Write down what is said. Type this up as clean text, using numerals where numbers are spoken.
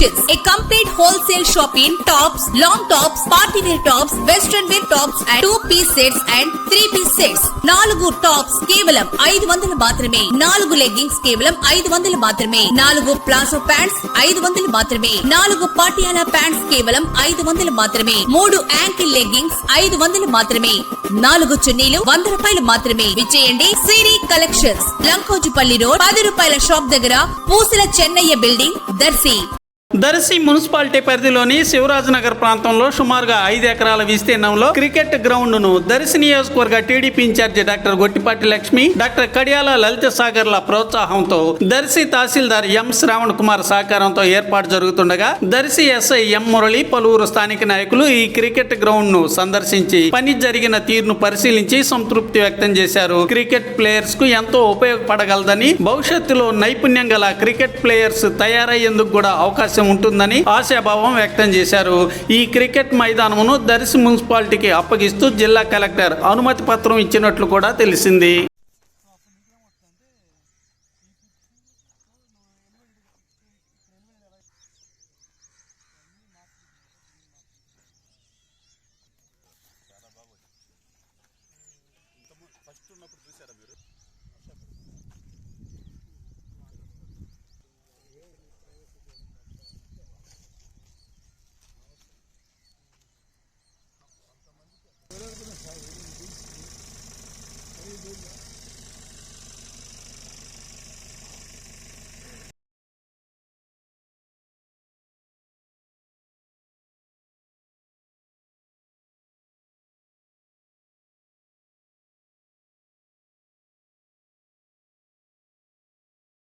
Collections, a complete wholesale shop in tops, long tops, party wear tops, western wear tops and 2-piece sets and 3-piece sets. 4 tops కేవలం 500 మాత్రమే. 4 leggings కేవలం 500 మాత్రమే. 4 palazzo pants 500 మాత్రమే. 4 Patiala pants కేవలం 500 మాత్రమే. 3 ankle leggings 500 మాత్రమే. 4 చున్నీలు 100 రూపాయలు మాత్రమే. విచ్చేయండి సిరి కలెక్షన్స్, లంకోజుపల్లి రోడ్, 10 రూపాయల షాప్ దగ్గర, పూసల చెన్నయ్య బిల్డింగ్, దర్శి. దర్శి మున్సిపాలిటీ పరిధిలోని శివరాజనగర్ ప్రాంతంలో సుమారుగా 5 ఎకరాల విస్తీర్ణంలో క్రికెట్ గ్రౌండ్ ను దర్శి నియోజకవర్గ TDP incharge doctor Gottipati Lakshmi, doctor Kadiyala Lalitha సాగర్ల ప్రోత్సాహంతో దర్శి తహసీల్దార్ ఎం శ్రావణ్ కుమార్ సహకారంతో ఏర్పాటు జరుగుతుండగా దర్శి ఎస్ఐ ఎం మురళి, పలువురు స్థానిక నాయకులు ఈ క్రికెట్ గ్రౌండ్ ను సందర్శించి పని జరిగిన తీరును పరిశీలించి సంతృప్తి వ్యక్తం చేశారు. క్రికెట్ ప్లేయర్స్ కు ఎంతో ఉపయోగపడగలదని, భవిష్యత్తులో నైపుణ్యం గల క్రికెట్ ప్లేయర్స్ తయారయ్యేందుకు కూడా అవకాశం ఉంటుందని ఆశాభావం వ్యక్తం చేశారు. ఈ క్రికెట్ మైదానమును దర్శి మున్సిపాలిటీకి అప్పగిస్తూ జిల్లా కలెక్టర్ అనుమతి పత్రం ఇచ్చినట్లు కూడా తెలిసింది.